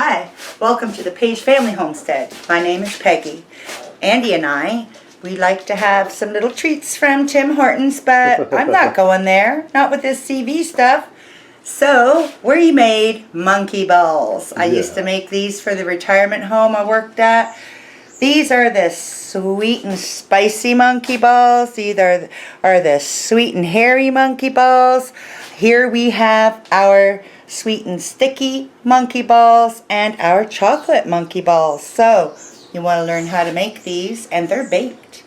Hi, welcome to the Paige family homestead. My name is Peggy. Andy and I, we like to have some little treats from Tim Hortons, but I'm not going there, not with this CV stuff. So we made monkey balls. I used to make these for the retirement home I worked at. These are the sweet and spicy monkey balls. These are the sweet and hairy monkey balls. Here we have our sweet and sticky monkey balls and our chocolate monkey balls. So you want to learn how to make these, and they're baked.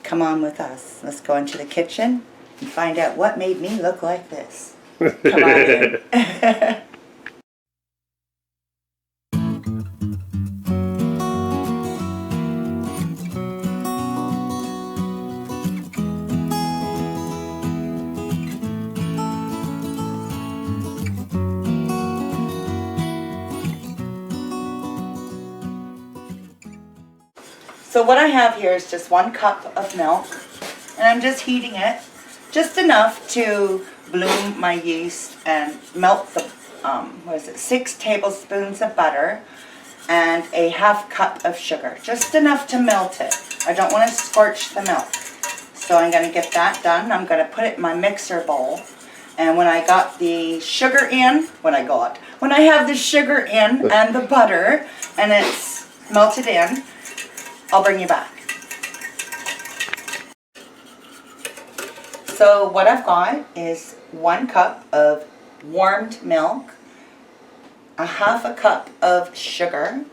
Come on with us. Let's go into the kitchen and find out what made me look like this. Come on in. So what I have here is just 1 cup of milk, and I'm just heating it just enough to bloom my yeast and melt the 6 tablespoons of butter and a ½ cup of sugar, just enough to melt it. I don't want to scorch the milk, so I'm going to get that done. I'm going to put it in my mixer bowl, and when I got the sugar in, when I have the sugar in and the butter and it's melted in, I'll bring you back. So what I've got is 1 cup of warmed milk, ½ cup of sugar,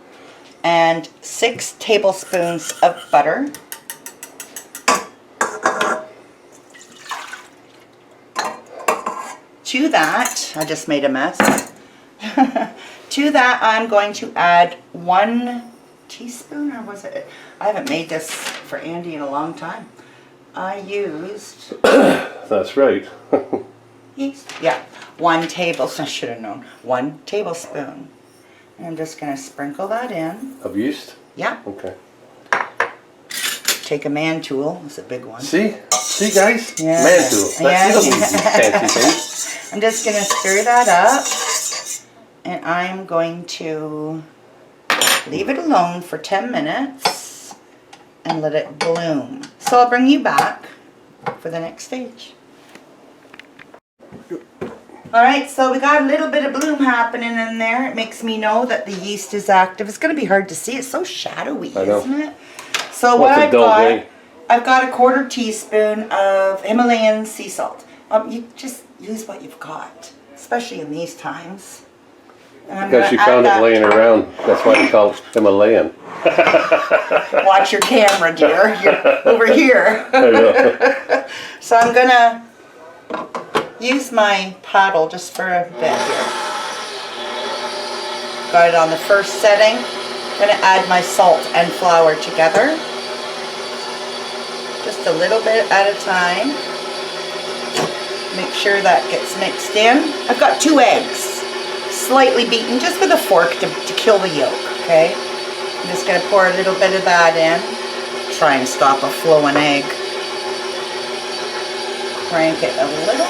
and 6 tablespoons of butter. To that, I just made a mess. To that, I'm going to add 1 teaspoon, or was it? I haven't made this for Andy in a long time. I used... That's right. yeast. Yeah, 1 tablespoon. I should have known. 1 tablespoon. And I'm just going to sprinkle that in. Of yeast? Yeah. Okay. Take a man tool. It's a big one. See guys? Yeah. Man tool. You don't need these fancy things. I'm just going to stir that up. And I'm going to leave it alone for 10 minutes and let it bloom. So I'll bring you back for the next stage. Alright, so we got a little bit of bloom happening in there. It makes me know that the yeast is active. It's going to be hard to see. It's so shadowy, isn't it? So what I've got, I've got a 1/4 teaspoon of Himalayan sea salt. You just use what you've got, especially in these times. Because you found it laying around. That's why they call it Himalayan. Watch your camera, dear. You're over here. I know. So I'm going to use my paddle just for a bit here. Got it on the first setting. I'm going to add my salt and flour together. Just a little bit at a time. Make sure that gets mixed in. I've got 2 eggs. Slightly beaten, just with a fork to kill the yolk, okay? I'm just going to pour a little bit of that in. Try and stop a flowing egg. Crank it a little.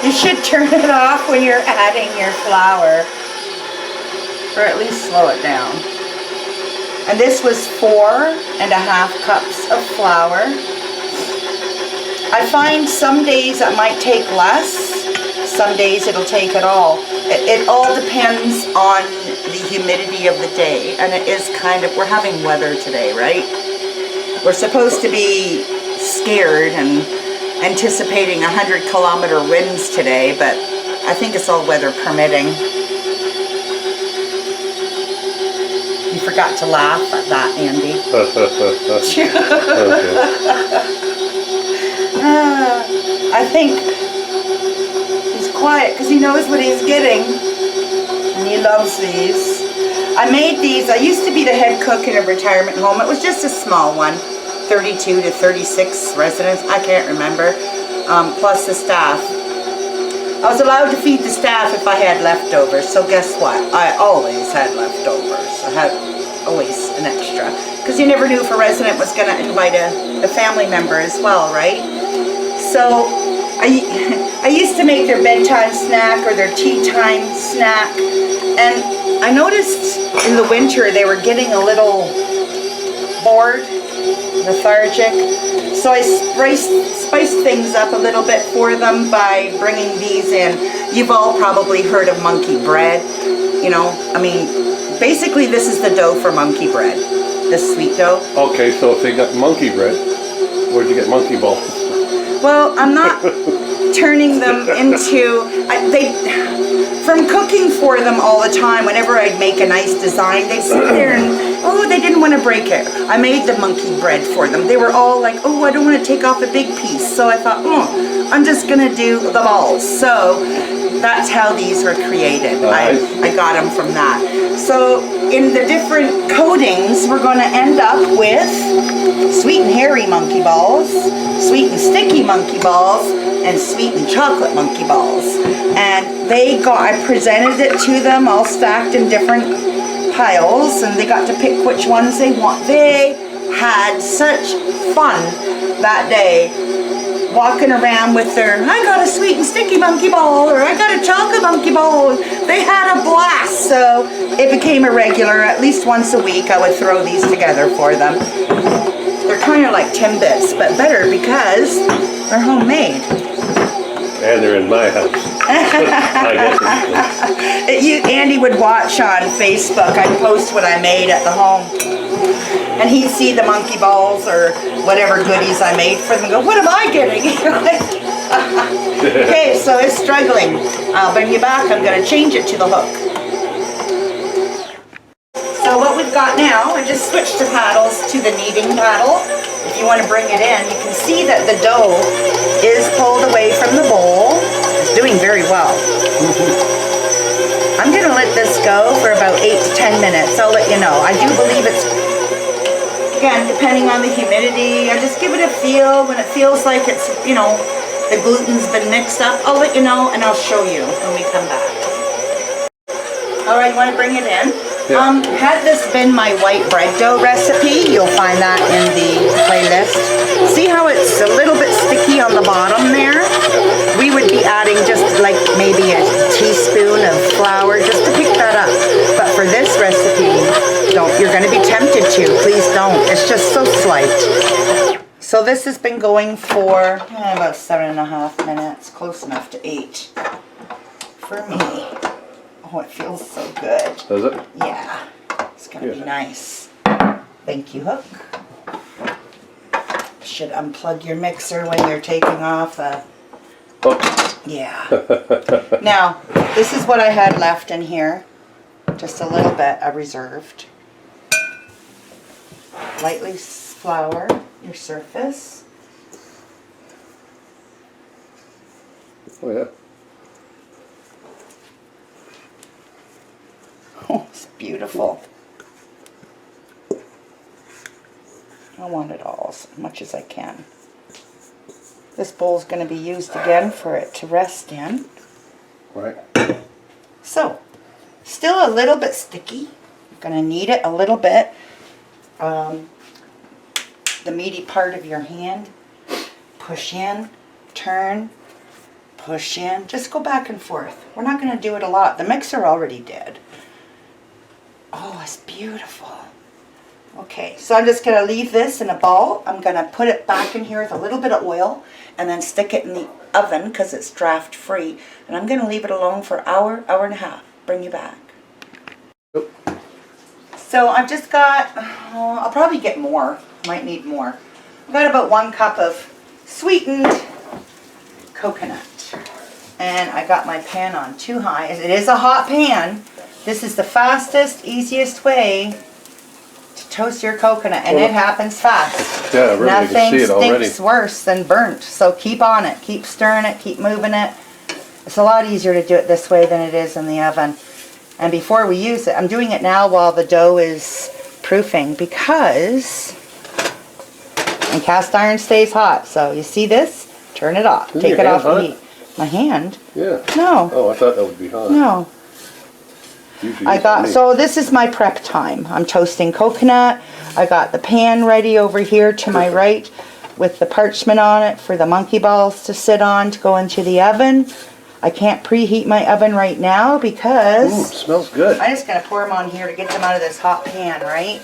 You should turn it off when you're adding your flour, or at least slow it down. And this was 4½ cups of flour. I find some days it might take less, some days it'll take it all. It all depends on the humidity of the day, and it is kind of, we're having weather today, right? We're supposed to be scared and anticipating 100-kilometer winds today, but I think it's all weather permitting. You forgot to laugh at that, Andy. I think he's quiet because he knows what he's getting, and he loves these. I made these. I used to be the head cook in a retirement home. It was just a small one, 32 to 36 residents. I can't remember, plus the staff. I was allowed to feed the staff if I had leftovers, so guess what? I always had leftovers. I had always an extra, because you never knew if a resident was going to invite a family member as well, right? So I used to make their bedtime snack or their tea time snack. And I noticed in the winter they were getting a little bored, lethargic. So I spiced things up a little bit for them by bringing these in. You've all probably heard of monkey bread. You know, I mean, basically this is the dough for monkey bread. This sweet dough. Okay, so if they got monkey bread, where'd you get monkey balls? Well, I'm not turning them into, from cooking for them all the time, whenever I'd make a nice design, they'd sit there and, oh, they didn't want to break it. I made the monkey bread for them. They were all like, oh, I don't want to take off a big piece. So I thought, oh, I'm just going to do the balls. So that's how these were created. I got them from that. So in the different coatings, we're going to end up with sweet and hairy monkey balls, sweet and sticky monkey balls, and sweet and chocolate monkey balls. And I presented it to them all stacked in different piles, and they got to pick which ones they want. They had such fun that day, walking around with their, I got a sweet and sticky monkey ball, or I got a chocolate monkey ball. They had a blast, so it became a regular. At least once a week I would throw these together for them. They're kind of like Timbits, but better because they're homemade. And they're in my house. I guess Andy would watch on Facebook. I'd post what I made at the home. And he'd see the monkey balls or whatever goodies I made for them and go, what am I getting? Okay, so it's struggling. I'll bring you back. I'm going to change it to the hook. So what we've got now, I just switched the paddles to the kneading paddle. If you want to bring it in, you can see that the dough is pulled away from the bowl. It's doing very well. I'm going to let this go for about 8 to 10 minutes. I'll let you know. I do believe it's, again, depending on the humidity, I just give it a feel. When it feels like it's, you know, the gluten's been mixed up, I'll let you know and I'll show you when we come back. All right, you want to bring it in? Yeah. Had this been my white bread dough recipe, you'll find that in the playlist. See how it's a little bit sticky on the bottom there? We would be adding just like maybe a teaspoon of flour just to pick that up. But for this recipe, you're going to be tempted to. Please don't. It's just so slight. So this has been going for about 7.5 minutes, close enough to 8 for me. Oh, it feels so good. Does it? Yeah, it's gonna be nice. Thank you, Hook. Should unplug your mixer when you're taking off. Yeah. Now, this is what I had left in here. Just a little bit I reserved. Lightly flour your surface. Oh, yeah. Oh, it's beautiful. I want it all as much as I can. This bowl's going to be used again for it to rest in. Right. So, still a little bit sticky. You're going to knead it a little bit. The meaty part of your hand. Push in, turn, push in. Just go back and forth. We're not going to do it a lot. The mixer already did. Oh, it's beautiful. Okay, so I'm just going to leave this in a bowl. I'm going to put it back in here with a little bit of oil and then stick it in the oven because it's draft free. And I'm going to leave it alone for an hour, hour and a half. Bring you back. Yep. So I've just got, I'll probably get more. Might need more. I've got about 1 cup of sweetened coconut. And I got my pan on too high. It is a hot pan. This is the fastest, easiest way to toast your coconut, and it happens fast. Yeah, really, you can see it already. Nothing stinks worse than burnt, so keep on it. Keep stirring it, keep moving it. It's a lot easier to do it this way than it is in the oven. And before we use it, I'm doing it now while the dough is proofing because and cast iron stays hot. So you see this? Turn it off. Isn't Take your it hand off the hot? heat. My hand? Yeah. No. Oh, I thought that would be hot. No. Usually I it's got, me. so this is my prep time. I'm toasting coconut. I got the pan ready over here to my right with the parchment on it for the monkey balls to sit on to go into the oven. I can't preheat my oven right now because Smells good. I'm just going to pour them on here to get them out of this hot pan, right?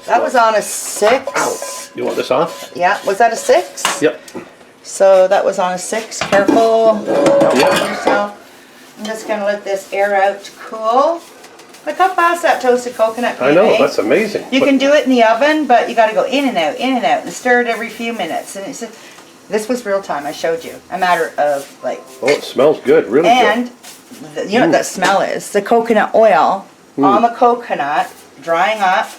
That was on a 6. Ow. You want this off? Yeah, was that a 6? Yep. So that was on a 6. Careful. Don't Yep. hurt yourself. I'm just going to let this air out to cool. Look how fast that toasted coconut can I know, make. that's amazing. You can do it in the oven, but you got to go in and out, and stir it every few minutes. And it's this was real time. I showed you. A matter of like. Oh, it smells good, really And good. you know what that smell is? The coconut oil on the coconut drying up,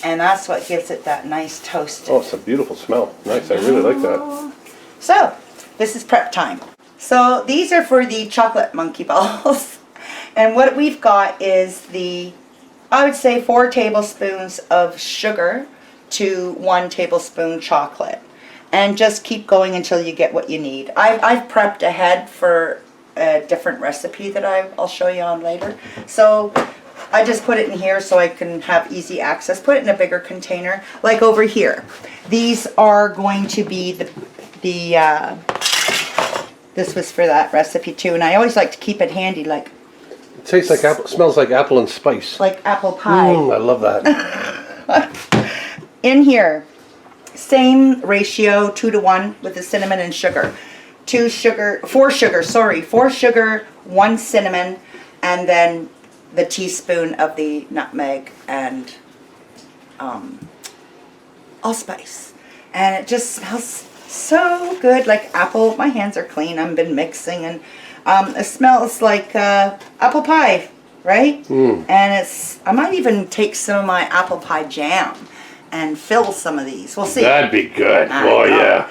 and that's what gives it that nice toasted. Oh, it's a beautiful smell. Nice, I really like that. So this is prep time. So these are for the chocolate monkey balls. And what we've got is I would say 4 tablespoons of sugar to 1 tablespoon chocolate. And just keep going until you get what you need. I've prepped ahead for a different recipe that I'll show you on later. So I just put it in here so I can have easy access. Put it in a bigger container, like over here. These are going to be this was for that recipe too. And I always like to keep it handy, like. It tastes like apple, smells like apple and spice. Like apple pie. I love that. In here, same ratio, 2 to 1 with the cinnamon and sugar. 4 sugar, 1 cinnamon, and then the teaspoon of the nutmeg and allspice. And it just smells so good, like apple. My hands are clean. I've been mixing, and it smells like apple pie, right? And I might even take some of my apple pie jam and fill some of these. We'll see. That'd be good. Oh, yeah.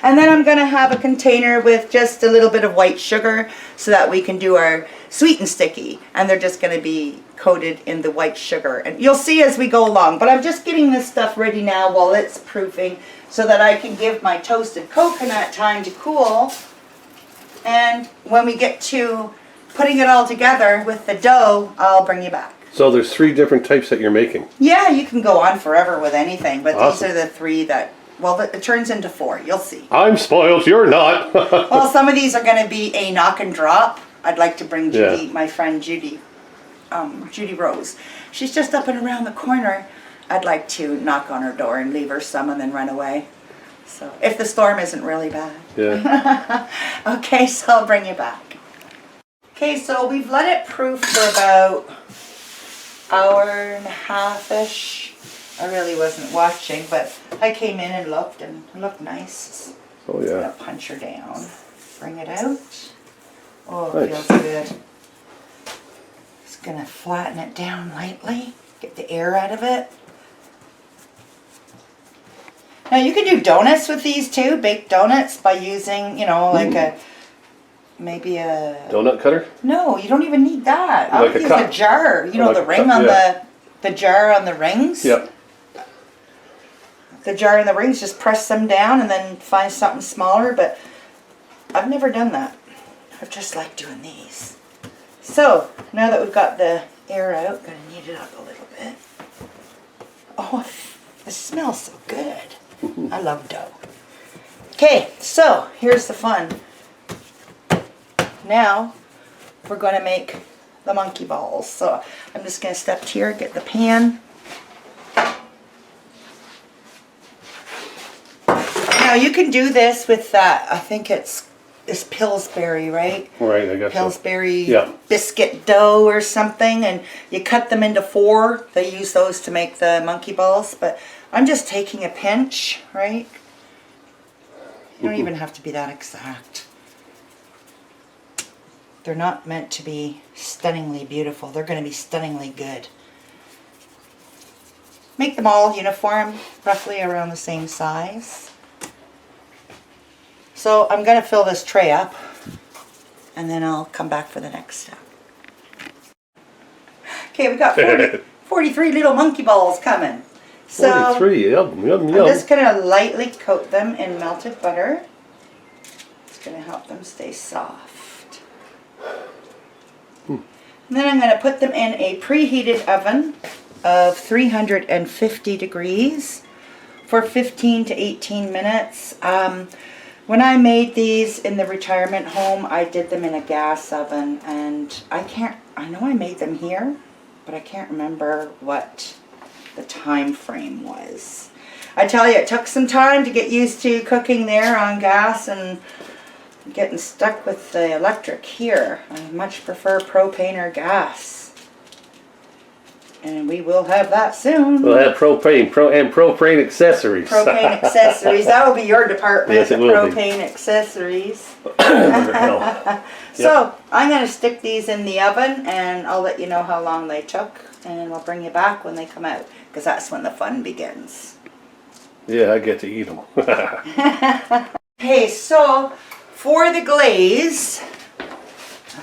And then I'm going to have a container with just a little bit of white sugar so that we can do our sweet and sticky. And they're just going to be coated in the white sugar. And you'll see as we go along. But I'm just getting this stuff ready now while it's proofing so that I can give my toasted coconut time to cool. And when we get to putting it all together with the dough, I'll bring you back. So there's 3 different types that you're making. Yeah, you can go on forever with anything, but Awesome. these are the 3 that, well, it turns into 4. You'll see. I'm spoiled, you're not. Well, some of these are going to be a knock and drop. I'd like to bring Judy, Yeah. my friend Judy Rose. She's just up and around the corner. I'd like to knock on her door and leave her some and then run away. So, if the storm isn't really bad. Yeah. Okay, so I'll bring you back. Okay, so we've let it proof for about hour and a half-ish. I really wasn't watching, but I came in and looked, and it looked nice. Oh, I'm yeah. gonna punch her down. Bring it out. Oh, it Nice. feels good. Just gonna flatten it down lightly. Get the air out of it. Now you can do donuts with these too, baked donuts, by using, you know, like maybe a... Donut cutter? No, you don't even need that. I Like would a use cup. a jar. You know, Like the a ring cup, on yeah. the jar on the rings? Yep. The jar and the rings, just press them down and then find something smaller, but I've never done that. I've just liked doing these. So, now that we've got the air out, gonna knead it up a little bit. Oh, it smells so good. I love dough. Okay, so here's the fun. Now, we're gonna make the monkey balls. So, I'm just gonna step here, get the pan. Now, you can do this with that, I think it's Pillsbury, right? Right, I got Pillsbury Yeah. biscuit dough or something, and you cut them into 4. They use those to make the monkey balls, but I'm just taking a pinch, right? You don't even have to be that exact. They're not meant to be stunningly beautiful. They're going to be stunningly good. Make them all uniform, roughly around the same size. So I'm going to fill this tray up, and then I'll come back for the next step. Okay, we got 43 little monkey balls coming. So 43, yum, yum, I'm yum. just going to lightly coat them in melted butter. It's going to help them stay soft. And then I'm going to put them in a preheated oven of 350 degrees for 15 to 18 minutes. When I made these in the retirement home, I did them in a gas oven, and I know I made them here, but I can't remember what the time frame was. I tell you, it took some time to get used to cooking there on gas and getting stuck with the electric here. I much prefer propane or gas. And we will have that soon. We'll have propane and propane accessories. Propane accessories. That will be your department. Yes, it will be. Propane accessories. Yep. So I'm going to stick these in the oven, and I'll let you know how long they took, and I'll bring you back when they come out, because that's when the fun begins. Yeah, I get to eat them. Okay, so for the glaze,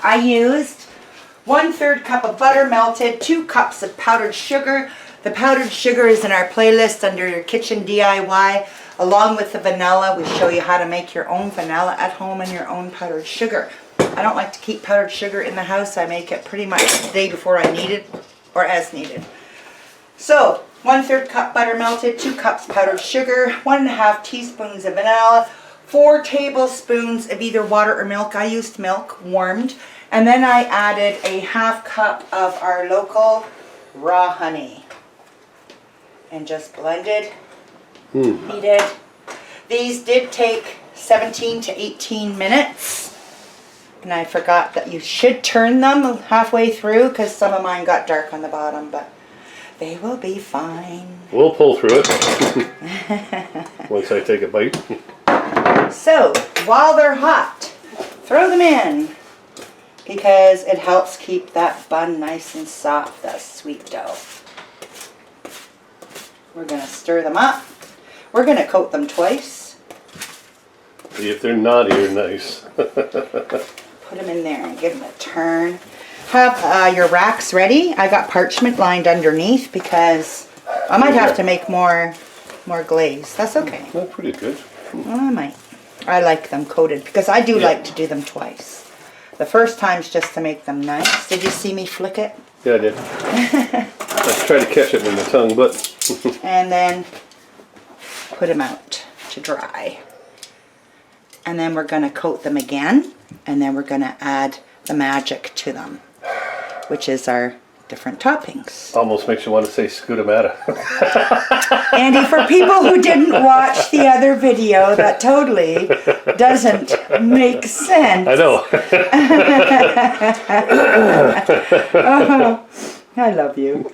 I used 1/3 cup of butter melted, 2 cups of powdered sugar. The powdered sugar is in our playlist under your kitchen DIY, along with the vanilla. We show you how to make your own vanilla at home and your own powdered sugar. I don't like to keep powdered sugar in the house. I make it pretty much the day before I need it, or as needed. So 1/3 cup butter melted, 2 cups powdered sugar, 1½ teaspoons of vanilla, 4 tablespoons of either water or milk. I used milk, warmed. And then I added a 1/2 cup of our local raw honey. And just blended, heated. These did take 17 to 18 minutes. And I forgot that you should turn them halfway through, because some of mine got dark on the bottom, but they will be fine. We'll pull through it once I take a bite. So, while they're hot, throw them in, because it helps keep that bun nice and soft, that sweet dough. We're going to stir them up. We're going to coat them twice. See if they're naughty or nice. Put them in there and give them a turn. Have your racks ready. I got parchment lined underneath, because I might have to make more glaze. That's okay. Not pretty good. Well, I might. I like them coated, because I do like to do them twice. The first time's just to make them nice. Did you see me flick it? Yeah, I did. Let's try to catch it in the tongue, but... And then put them out to dry. And then we're going to coat them again. And then we're going to add the magic to them, which is our different toppings. Almost makes you want to say Scudamata. Andy, for people who didn't watch the other video, that totally doesn't make sense. I know. Oh, I love you.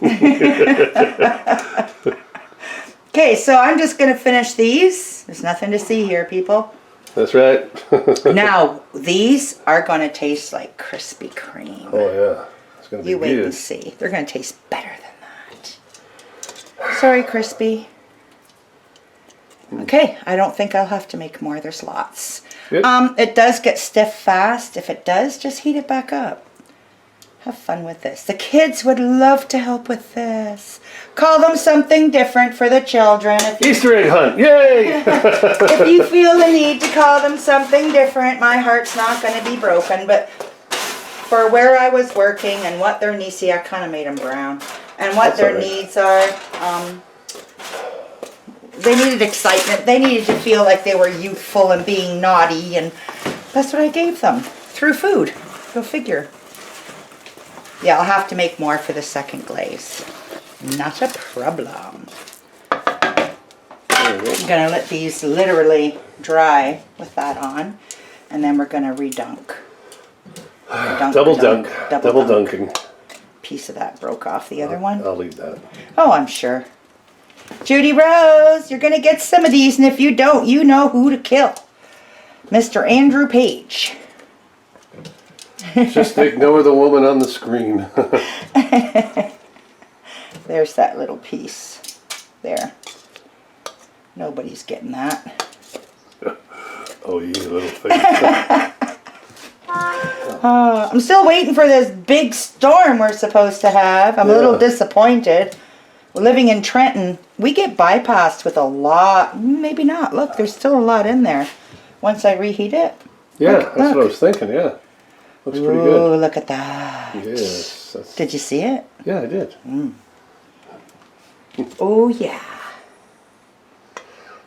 Okay, so I'm just going to finish these. There's nothing to see here, people. That's right. Now, these are going to taste like Krispy Kreme. Oh, yeah. It's going to be You wait good. and see. They're going to taste better than that. Sorry, Crispy. Okay, I don't think I'll have to make more. There's lots. Good. It does get stiff fast. If it does, just heat it back up. Have fun with this. The kids would love to help with this. Call them something different for the children. If you, Easter egg hunt. Yay! if you feel the need to call them something different, my heart's not going to be broken. But for where I was working and what their needs, see, I kind of made them brown. And what That's their all right. needs are, they needed excitement. They needed to feel like they were youthful and being naughty. And that's what I gave them. Through food. Go figure. Yeah, I'll have to make more for the second glaze. Not a problem. I'm going to let these literally dry with that on. And then we're going to redunk. Double dunking. Piece of that broke off the other one. I'll leave that. Oh, I'm sure. Judy Rose, you're going to get some of these, and if you don't, you know who to kill. Mr. Andrew Paige. Just ignore the woman on the screen. There's that little piece. There. Nobody's getting that. Oh, you little face. I'm still waiting for this big storm we're supposed to have. I'm a little disappointed. Living in Trenton, we get bypassed with a lot. Maybe not. Look, there's still a lot in there once I reheat it. Yeah, Look, that's what I was thinking, yeah. Looks pretty good. Ooh, look at that. Yes. Did you see it? Yeah, I did. Oh, yeah.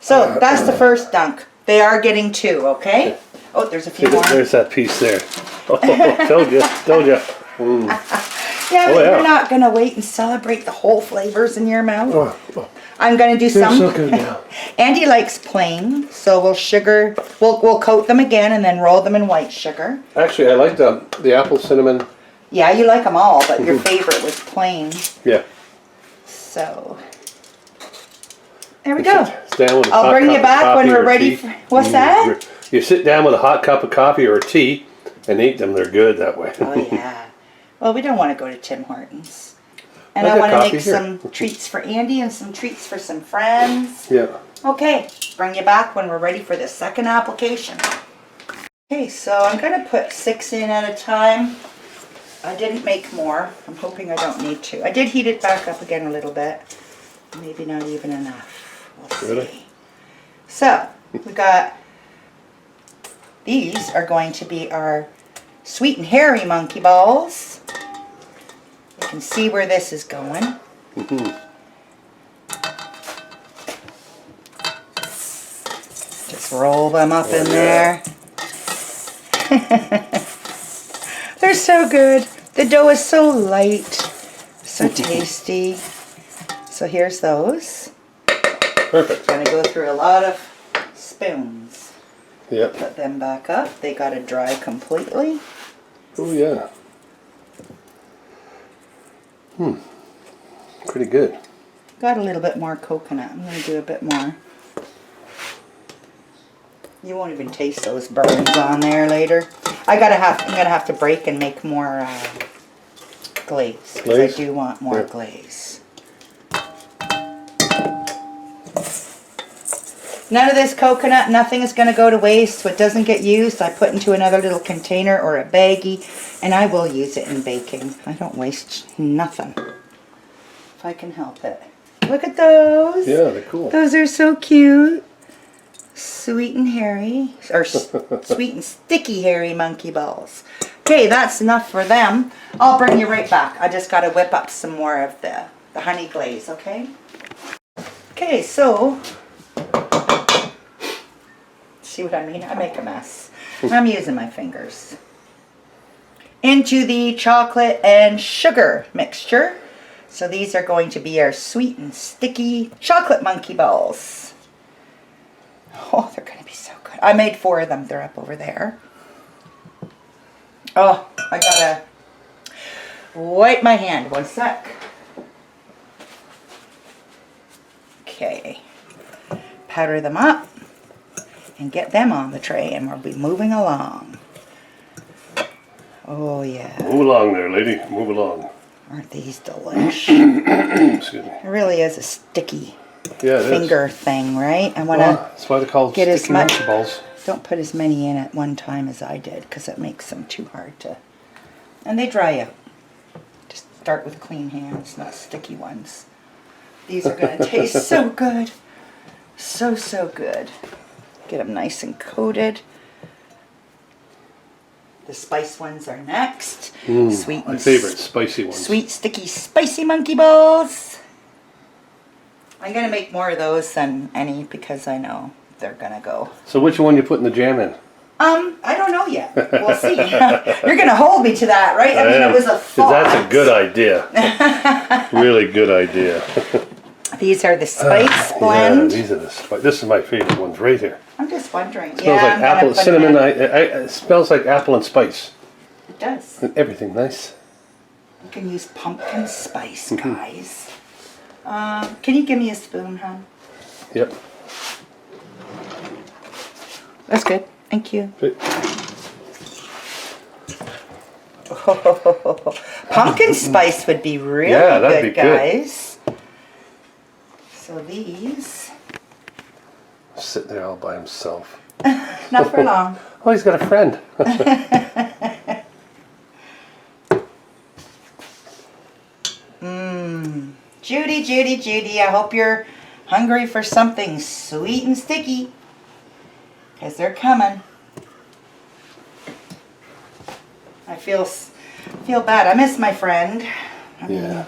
So, that's the first dunk. They are getting 2, okay? Oh, there's a few more. There's that piece there. Oh, told you, told you. Mm. Yeah, but Oh, yeah. you're not gonna wait and celebrate the whole flavors in your mouth. Oh, I'm gonna do they're some. so good now. Andy likes plain, so we'll coat them again and then roll them in white sugar. Actually, I like the apple cinnamon. Yeah, you like them all, but your favorite was plain. Yeah. So there we go. Sit down with a I'll hot bring cup you of back when coffee we're or ready. tea. What's that? You sit down with a hot cup of coffee or tea and eat them. They're good that way. Oh yeah. Well, we don't want to go to Tim Hortons. And I I got want to coffee make here. some treats for Andy and some treats for some friends. Yeah. Okay, bring you back when we're ready for the second application. Okay, so I'm going to put 6 in at a time. I didn't make more. I'm hoping I don't need to. I did heat it back up again a little bit. Maybe not even enough. We'll see. Really? So, we got, these are going to be our sweet and hairy monkey balls. You can see where this is going. Just roll them up in there. They're so good. The dough is so light, so tasty. So here's those. Perfect. Gonna go through a lot of spoons. Yep. Put them back up. They gotta dry completely. Oh yeah. Pretty good. Got a little bit more coconut. I'm gonna do a bit more. You won't even taste those burns on there later. I'm gonna have to break and make more glaze. Because I do want more glaze. None of this coconut, nothing is going to go to waste. So it doesn't get used, I put into another little container or a baggie, and I will use it in baking. I don't waste nothing if I can help it. Look at those. Yeah, they're cool. Those are so cute. Sweet and hairy, or sweet and sticky hairy monkey balls. Okay, that's enough for them. I'll bring you right back. I just got to whip up some more of the honey glaze, okay? Okay, so, see what I mean? I make a mess. I'm using my fingers. Into the chocolate and sugar mixture. So these are going to be our sweet and sticky chocolate monkey balls. Oh, they're going to be so good. I made 4 of them. They're up over there. Oh, I gotta wipe my hand. 1 sec. Okay. Powder them up and get them on the tray, and we'll be moving along. Oh, yeah. Move along there, lady. Move along. Aren't these delish? Excuse me. It really is a sticky Yeah, it finger thing, right? I want to That's why they call it get as sticky much. monkey balls. Don't put as many in at one time as I did, because it makes them too hard to. And they dry out. Just start with clean hands, not sticky ones. These are going to taste so good. So, so good. Get them nice and coated. The spice ones are next. Sweet My and favorite, spicy ones. Sweet, sticky, spicy monkey balls. I'm going to make more of those than any because I know they're going to go. So which one you putting the jam in? I don't know yet. We'll see. You're going to hold me to that, right? I mean, it was a thought. That's a good idea. Really good idea. These are the spice blend. Yeah, these are the spice. This is my favorite ones right here. I'm just wondering. It smells like apple, cinnamon. It smells like apple and spice. It does. And everything nice. You can use pumpkin spice, guys. Can you give me a spoon, hon? Yep. That's good. Thank you. Okay. Pumpkin spice would be really that'd good, be good. guys. So these. Sitting there all by himself. Not for long. Oh, he's got a friend. Judy, Judy, Judy, I hope you're hungry for something sweet and sticky. Because they're coming. I feel bad. I miss my friend. Yeah.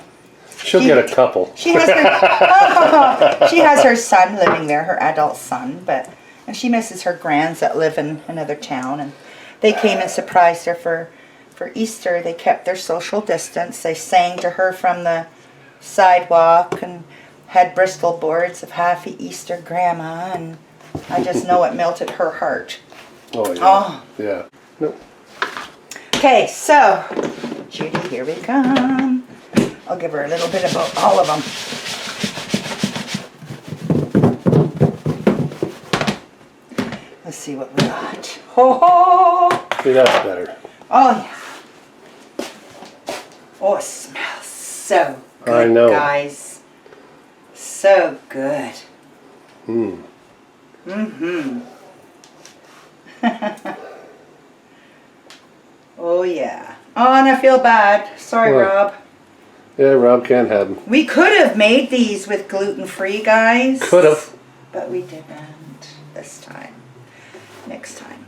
She'll get a couple. She has her, she has her son living there, her adult son, but And she misses her grands that live in another town. And they came and surprised her for Easter. They kept their social distance. They sang to her from the sidewalk and had Bristol boards of Happy Easter Grandma. And I just know it melted her heart. Oh, yeah. Oh. Yeah. No. Okay, so, Judy, here we come. I'll give her a little bit about all of them. Let's see what we got. Ho ho! See, that's better. Oh yeah. Oh, it smells so good, I know. guys. So good. Mm. Mm-hmm. Oh yeah. Oh, and I feel bad. Sorry, What? Rob. Yeah, Rob can't have them. We could have made these with gluten-free, guys. Could have. But we didn't this time. Next time.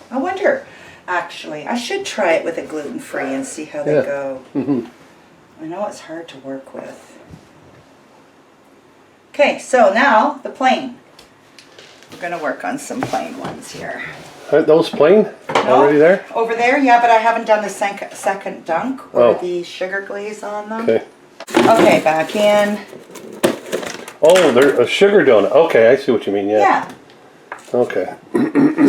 I wonder, actually, I should try it with a gluten-free and see how they Yeah. go. Mm-hmm. I know it's hard to work with. Okay, so now the plain. We're going to work on some plain ones here. Aren't those plain? Already there? Over there, yeah, but I haven't done the second dunk or Oh. the sugar glaze on them. Okay. Okay, back in. Oh, they're a sugar donut. Okay, I see what you mean. Yeah. Yeah. Okay.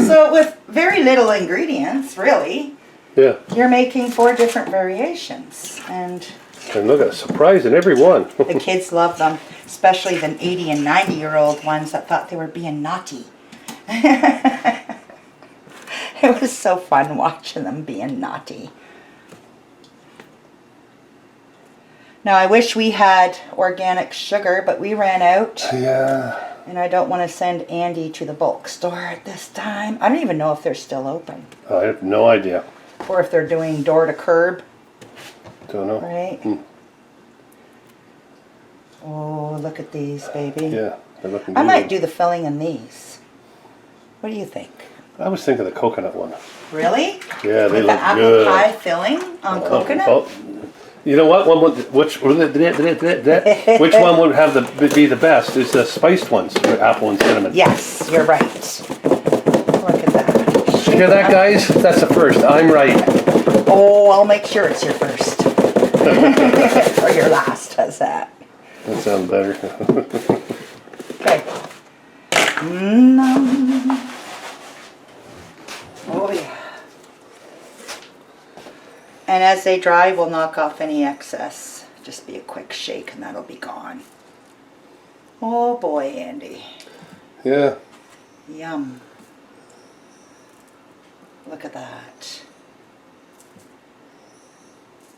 So with very little ingredients, really, Yeah. you're making 4 different variations. And And look at a surprise in every one. the kids love them, especially the 80 and 90-year-old ones that thought they were being naughty. It was so fun watching them being naughty. Now, I wish we had organic sugar, but we ran out. Yeah. And I don't want to send Andy to the bulk store at this time. I don't even know if they're still open. I have no idea. Or if they're doing door to curb, Don't know. right? Hmm. Oh, look at these, baby. Yeah, they're looking I good. might do the filling in these. What do you think? I was thinking the coconut one. Really? Yeah, they With the look apple good. pie filling on coconut? Oh, you know what? Which one would have be the best? Is the spiced ones, the apple and cinnamon. Yes, you're right. Look at that. You hear that, guys? That's the first. I'm right. Oh, I'll make sure it's your first. Or your last, how's that? That sounds better. Okay. Mm. Oh yeah. And as they dry, we'll knock off any excess. Just be a quick shake and that'll be gone. Oh boy, Andy. Yeah. Yum. Look at that.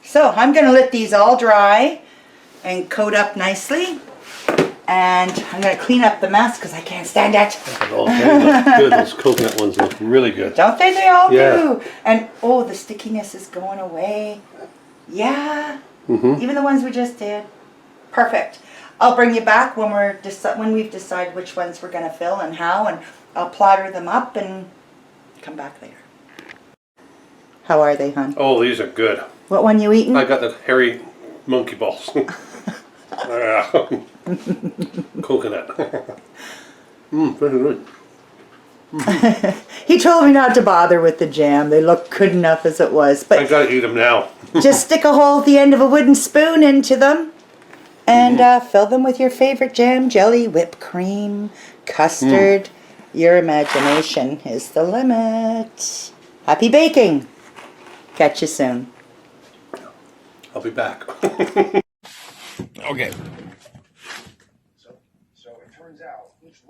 So I'm going to let these all dry and coat up nicely. And I'm going to clean up the mess because I can't stand it. Oh, they look good. Those coconut ones look really good. Don't they? They all Yeah. do. And oh, the stickiness is going away. Yeah. Mm-hmm. Even the ones we just did. Perfect. I'll bring you back when we've decided which ones we're going to fill and how, and I'll platter them up and come back later. How are they, hon? Oh, these are good. What one you eating? I got the hairy monkey balls. Coconut. Very good. He told me not to bother with the jam. They look good enough as it was. I But gotta eat them now. just stick a hole at the end of a wooden spoon into them and fill them with your favorite jam, jelly, whipped cream, custard. Your imagination is the limit. Happy baking. Catch you soon. I'll be back. Okay.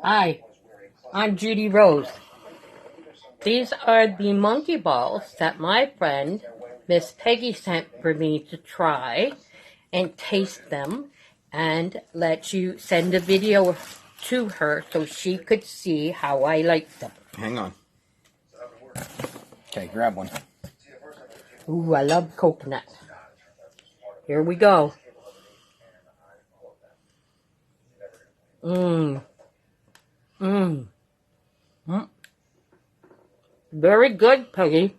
Hi, I'm Judy Rose. These are the monkey balls that my friend, Miss Peggy, sent for me to try and taste them and let you send a video to her so she could see how I like them. Hang on. Okay, grab one. Ooh, I love coconut. Here we go. Mmm. Mmm. Very good, Peggy.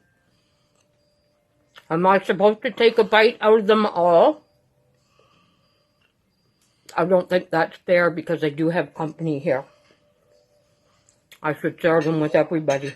Am I supposed to take a bite out of them all? I don't think that's fair because I do have company here. I should share them with everybody.